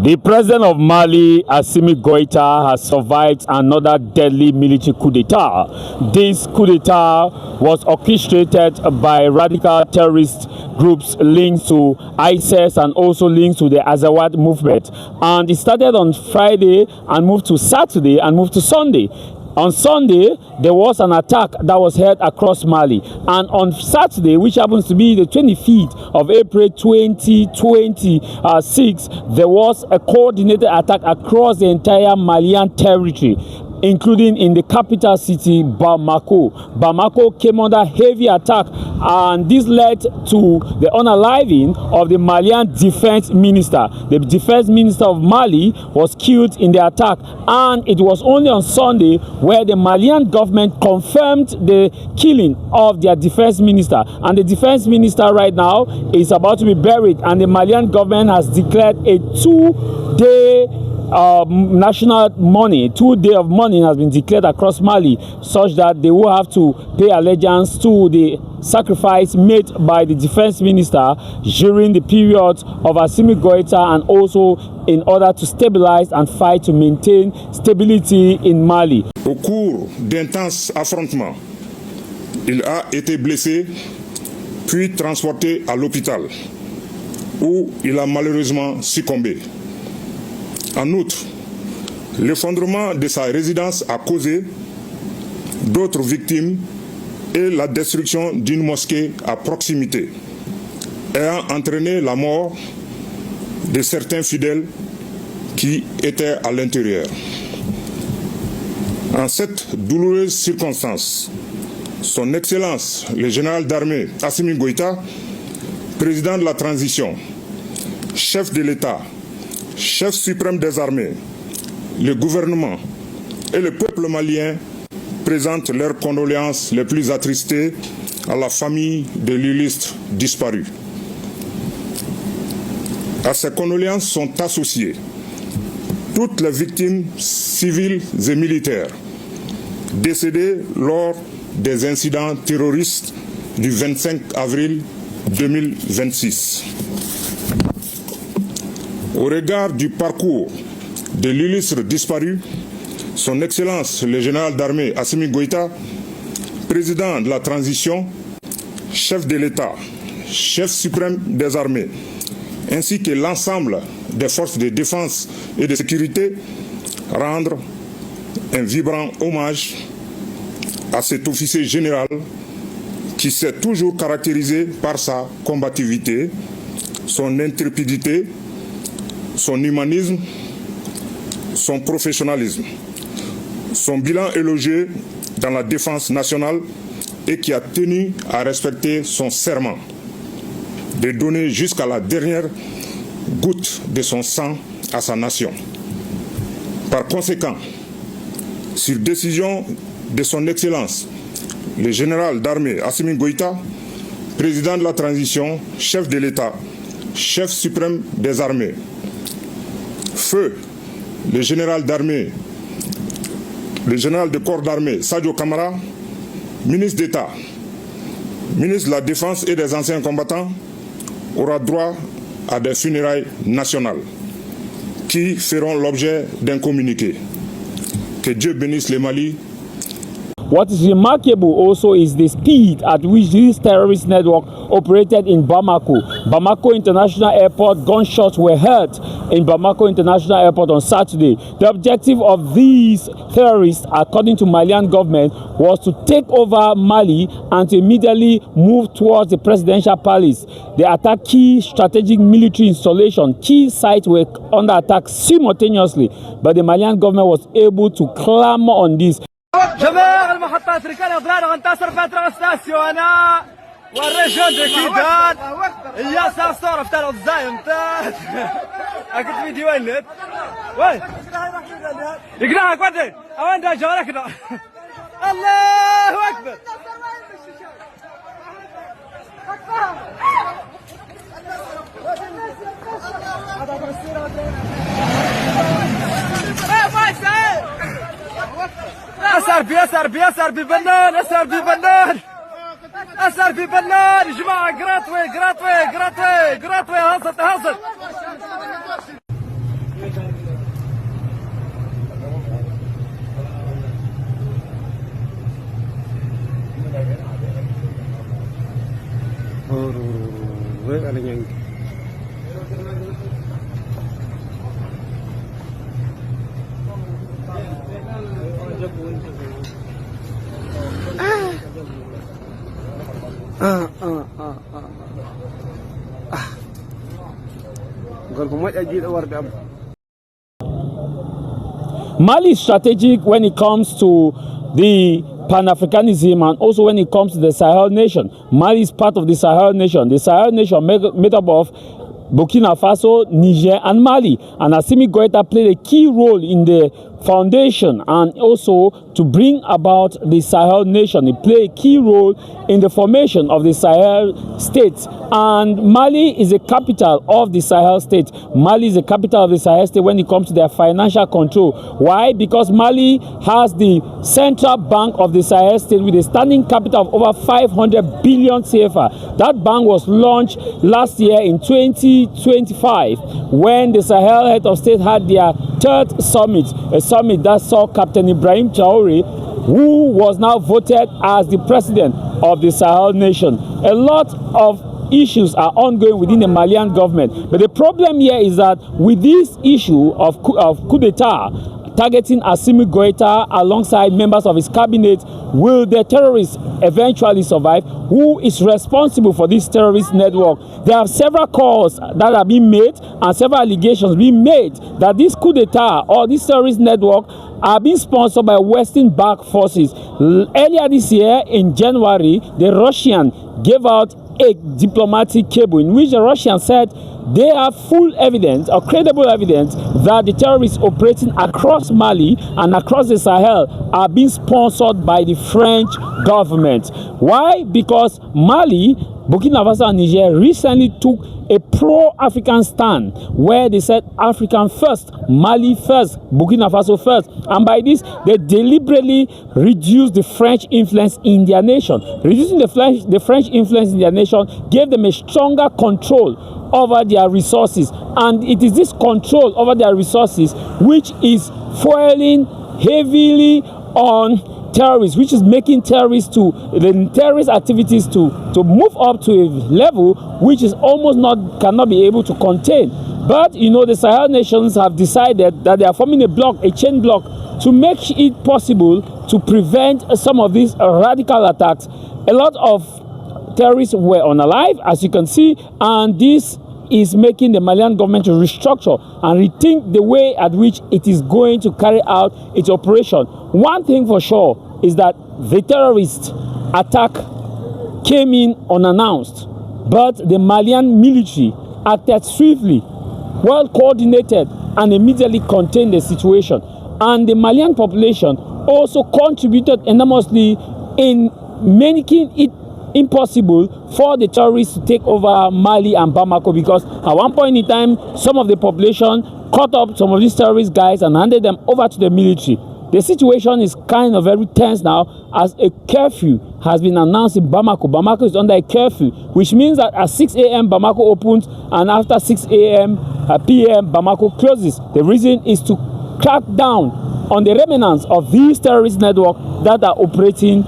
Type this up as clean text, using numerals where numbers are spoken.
The president of Mali, Assimi Goita, has survived another deadly military coup d'etat. This coup d'etat was orchestrated by radical terrorist groups linked to ISIS and also linked to the Azawad movement. And it started on Friday and moved to Saturday and moved to Sunday. On Sunday, there was an attack that was held across Mali. And on Saturday, which happens to be the 25th of April 2026, there was a coordinated attack across the entire Malian territory, including in the capital city, Bamako. Bamako came under heavy attack, and this led to the unaliving of the Malian defense minister. The defense minister of Mali was killed in the attack, and it was only on Sunday where the Malian government confirmed the killing of their defense minister. And the defense minister right now is about to be buried, and the Malian government has declared a two-day national mourning. 2 days of mourning has been declared across Mali, such that they will have to pay allegiance to the sacrifice made by the defense minister during the period of Assimi Goita, and also in order to stabilize and fight to maintain stability in Mali. Au cours d'intenses affrontements, il a été blessé puis transporté à l'hôpital où il a malheureusement succombé. En outre, l'effondrement de sa résidence a causé d'autres victimes et la destruction d'une mosquée à proximité, ayant entraîné la mort de certains fidèles qui étaient à l'intérieur. En cette douloureuse circonstance, Son Excellence, le général d'armée Assimi Goita, président de la transition, chef de l'État, chef suprême des armées, le gouvernement et le peuple malien présentent leurs condoléances les plus attristées à la famille de l'illustre disparu. À ces condoléances sont associées toutes les victimes civiles et militaires décédées lors des incidents terroristes du 25 avril 2026. Au regard du parcours de l'illustre disparu, Son Excellence le général d'armée Assimi Goita, président de la transition, chef de l'État, chef suprême des armées, ainsi que l'ensemble des forces de défense et de sécurité, rendre un vibrant hommage à cet officier général qui s'est toujours caractérisé par sa combativité, son intrépidité, son humanisme, son professionnalisme, son bilan élogieux dans la défense nationale et qui a tenu à respecter son serment de donner jusqu'à la dernière goutte de son sang à sa nation. Par conséquent, sur décision de son Excellence, le général d'armée Assimi Goita, président de la transition, chef de l'État, chef suprême des armées, Feu, le général d'armée, le général de corps d'armée Sadio Camara, ministre d'État, ministre de la Défense et des anciens combattants, aura droit à des funérailles nationales qui feront l'objet d'un communiqué. Que Dieu bénisse le Mali. What is remarkable also is the speed at which this terrorist network operated in Bamako. Bamako International Airport, gunshots were heard in Bamako International Airport on Saturday. The objective of these terrorists, according to Malian government, was to take over Mali and to immediately move towards the presidential palace. They attacked key strategic military installations. Key sites were under attack simultaneously, but the Malian government was able to clamor on this. جميع المحطات اللي كانوا بلاد غنتصر فترة ستاسيونا والرجال دكيدان يا ساسور فتاة الزايم تات أكيد فيديو النت وين يقنعك ودي أوين دا جوالك دا الله أكبر أسر بي بنان يا جماعة قراطوي هصت Mali is strategic when it comes to the Pan-Africanism and also when it comes to the Sahel nation. Mali is part of the Sahel nation. The Sahel nation made up of Burkina Faso, Niger, and Mali. And Assimi Goita played a key role in the foundation and also to bring about the Sahel nation. He played a key role in the formation of the Sahel states. And Mali is the capital of the Sahel state. Mali is the capital of the Sahel state when it comes to their financial control. Why? Because Mali has the central bank of the Sahel state with a standing capital of over 500 billion CFA. That bank was launched last year in 2025 when the Sahel head of state had their third summit, a summit that saw Captain Ibrahim Traoré, who was now voted as the president of the Sahel nation. A lot of issues are ongoing within the Malian government, but the problem here is that with this issue of coup d'etat targeting Assimi Goita alongside members of his cabinet, will the terrorists eventually survive? Who is responsible for this terrorist network? There are several calls that are being made and several allegations being made that this coup d'etat or this terrorist network are being sponsored by Western-backed forces. Earlier this year, in January, the Russian gave out a diplomatic cable in which the Russians said they have full evidence or credible evidence that the terrorists operating across Mali and across the Sahel are being sponsored by the French government. Why? Because Mali, Burkina Faso and Niger recently took a pro-African stand where they said African first, Mali first, Burkina Faso first. And by this, they deliberately reduced the French influence in their nation. Reducing the French influence in their nation gave them a stronger control over their resources. And it is this control over their resources which is fueling heavily on terrorists, which is making terrorist activities to move up to a level which is almost cannot be able to contain. But you know, the Sahel nations have decided that they are forming a block, a chain block, to make it possible to prevent some of these radical attacks. A lot of terrorists were unalive, as you can see, and this is making the Malian government to restructure and rethink the way at which it is going to carry out its operation. One thing for sure is that the terrorist attack came in unannounced, but the Malian military acted swiftly, well coordinated, and immediately contained the situation. And the Malian population also contributed enormously in making it impossible for the terrorists to take over Mali and Bamako, because at one point in time, some of the population caught up some of these terrorist guys and handed them over to the military. The situation is kind of very tense now as a curfew has been announced in Bamako. Bamako is under a curfew, which means that at 6 a.m. Bamako opens and after 6 a.m. p.m. Bamako closes. The reason is to crack down on the remnants of these terrorist networks that are operating